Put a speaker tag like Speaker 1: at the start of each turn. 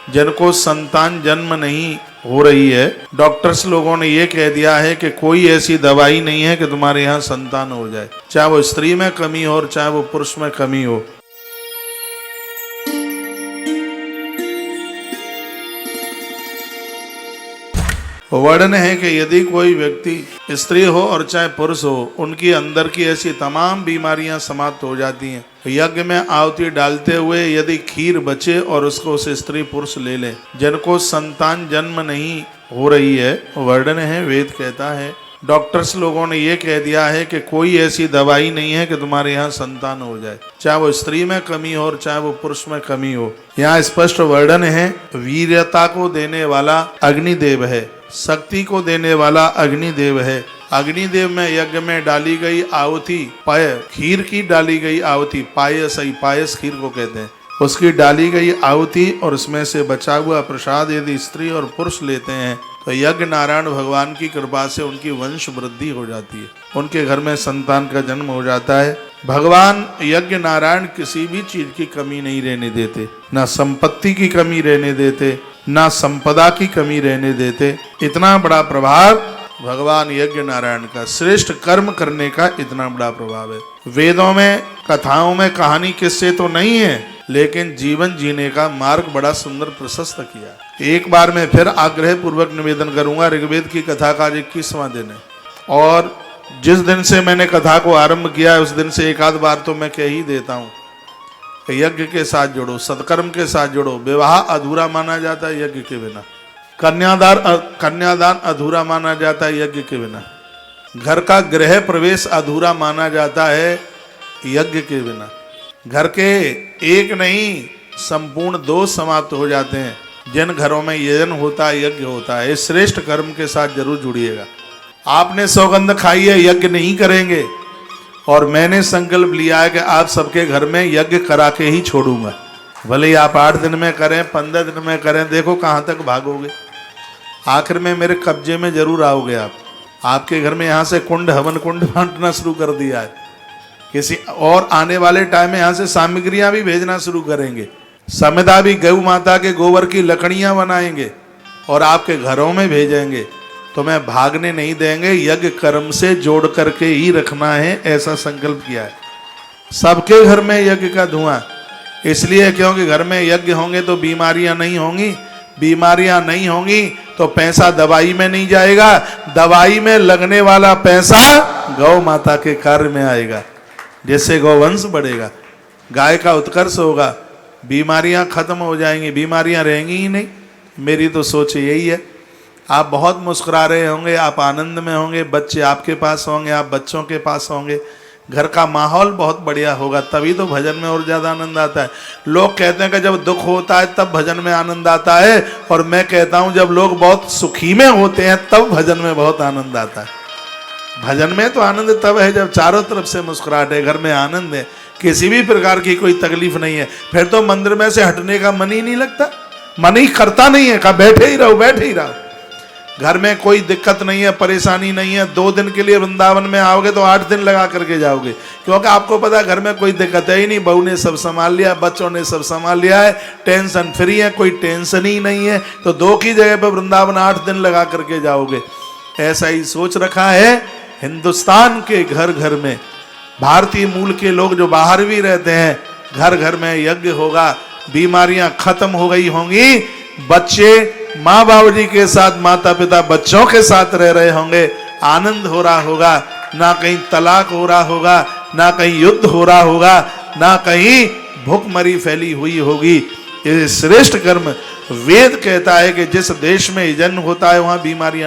Speaker 1: जिनको संतान जन्म नहीं हो रही है, डॉक्टर्स लोगों ने ये कह दिया है कि कोई ऐसी दवाई नहीं है कि तुम्हारे यहाँ संतान हो जाए, चाहे वो स्त्री में कमी हो और चाहे वो पुरुष में कमी हो। वर्णन है कि यदि कोई व्यक्ति स्त्री हो और चाहे पुरुष हो, उनकी अंदर की ऐसी तमाम बीमारियां समाप्त हो जाती हैं। यज्ञ में आहुति डालते हुए यदि खीर बचे और उसको उसे स्त्री पुरुष ले लें, जिनको संतान जन्म नहीं हो रही है, वर्णन है, वेद कहता है, डॉक्टर्स लोगों ने ये कह दिया है कि कोई ऐसी दवाई नहीं है कि तुम्हारे यहाँ संतान हो जाए, चाहे वो स्त्री में कमी हो और चाहे वो पुरुष में कमी हो। यहाँ स्पष्ट वर्णन है, वीर्यता को देने वाला अग्निदेव है, शक्ति को देने वाला अग्निदेव है। अग्निदेव में यज्ञ में डाली गई आहुति, खीर की डाली गई आहुति, पायस खीर को कहते हैं, उसकी डाली गई आहुति और उसमें से बचा हुआ प्रसाद यदि स्त्री और पुरुष लेते हैं तो यज्ञ नारायण भगवान की कृपा से उनकी वंश वृद्धि हो जाती है, उनके घर में संतान का जन्म हो जाता है। भगवान यज्ञ नारायण किसी भी चीज की कमी नहीं रहने देते, ना संपत्ति की कमी रहने देते, ना संपदा की कमी रहने देते। इतना बड़ा प्रभाव भगवान यज्ञ नारायण का, श्रेष्ठ कर्म करने का इतना बड़ा प्रभाव है। वेदों में, कथाओं में कहानी किस्से तो नहीं है, लेकिन जीवन जीने का मार्ग बड़ा सुंदर प्रशस्त किया। एक बार मैं फिर आग्रह पूर्वक निवेदन करूंगा, ऋग्वेद की कथा का 21वां दिन है और जिस दिन से मैंने कथा को आरंभ किया है उस दिन से एक आध बार तो मैं कह ही देता हूँ, यज्ञ के साथ जुड़ो, सत्कर्म के साथ जुड़ो। विवाह अधूरा माना जाता है यज्ञ के बिना, कन्यादान अधूरा माना जाता है यज्ञ के बिना, घर का गृह प्रवेश अधूरा माना जाता है यज्ञ के बिना, घर के एक नहीं संपूर्ण 2 समाप्त हो जाते हैं जिन घरों में यजन होता है, यज्ञ होता है। इस श्रेष्ठ कर्म के साथ जरूर जुड़िएगा। आपने सौगंध खाई है यज्ञ नहीं करेंगे, और मैंने संकल्प लिया है कि आप सबके घर में यज्ञ करा के ही छोड़ूंगा। भले ही आप 8 दिन में करें, 15 दिन में करें, देखो कहाँ तक भागोगे, आखिर में मेरे कब्जे में जरूर आओगे आप। आपके घर में यहाँ से कुंड, हवन कुंड बांटना शुरू कर दिया है, किसी और आने वाले टाइम में यहाँ से सामग्रियां भी भेजना शुरू करेंगे। समिधा भी गौ माता के गोबर की लकड़ियां बनाएंगे और आपके घरों में भेजेंगे, तो मैं भागने नहीं देंगे, यज्ञ कर्म से जोड़ करके ही रखना है, ऐसा संकल्प किया है। सबके घर में यज्ञ का धुआं, इसलिए क्योंकि घर में यज्ञ होंगे तो बीमारियां नहीं होंगी, बीमारियां नहीं होंगी तो पैसा दवाई में नहीं जाएगा, दवाई में लगने वाला पैसा गौ माता के कार्य में आएगा, जिससे गौवंश बढ़ेगा, गाय का उत्कर्ष होगा, बीमारियां खत्म हो जाएंगी, बीमारियां रहेंगी ही नहीं। मेरी तो सोच यही है। आप बहुत मुस्कुरा रहे होंगे, आप आनंद में होंगे, बच्चे आपके पास होंगे, आप बच्चों के पास होंगे, घर का माहौल बहुत बढ़िया होगा, तभी तो भजन में और ज़्यादा आनंद आता है। लोग कहते हैं कि जब दुख होता है तब भजन में आनंद आता है, और मैं कहता हूँ जब लोग बहुत सुखी में होते हैं तब भजन में बहुत आनंद आता है। भजन में तो आनंद तब है जब चारों तरफ से मुस्कुराहट है, घर में आनंद है, किसी भी प्रकार की कोई तकलीफ नहीं है, फिर तो मंदिर में से हटने का मन ही नहीं लगता, मन ही करता नहीं है, कहा बैठे ही रहो, बैठे ही रहो। घर में कोई दिक्कत नहीं है, परेशानी नहीं है, 2 दिन के लिए वृंदावन में आओगे तो 8 दिन लगा करके जाओगे, क्योंकि आपको पता है घर में कोई दिक्कत है ही नहीं, बहू ने सब संभाल लिया, बच्चों ने सब संभाल लिया है, टेंशन फ्री है, कोई टेंशन ही नहीं है, तो 2 की जगह पर वृंदावन 8 दिन लगा करके जाओगे। ऐसा ही सोच रखा है हिंदुस्तान के घर घर में। भारतीय मूल के लोग जो बाहर भी रहते हैं, घर घर में यज्ञ होगा, बीमारियां खत्म हो गई होंगी, बच्चे माँ बाबू जी के साथ, माता पिता बच्चों के साथ रह रहे होंगे, आनंद हो रहा होगा, ना कहीं तलाक हो रहा होगा, ना कहीं युद्ध हो रहा होगा, ना कहीं भूखमरी फैली हुई होगी। ये श्रेष्ठ कर्म वेद कहता है कि जिस देश में जन्म होता है वहां बीमारियां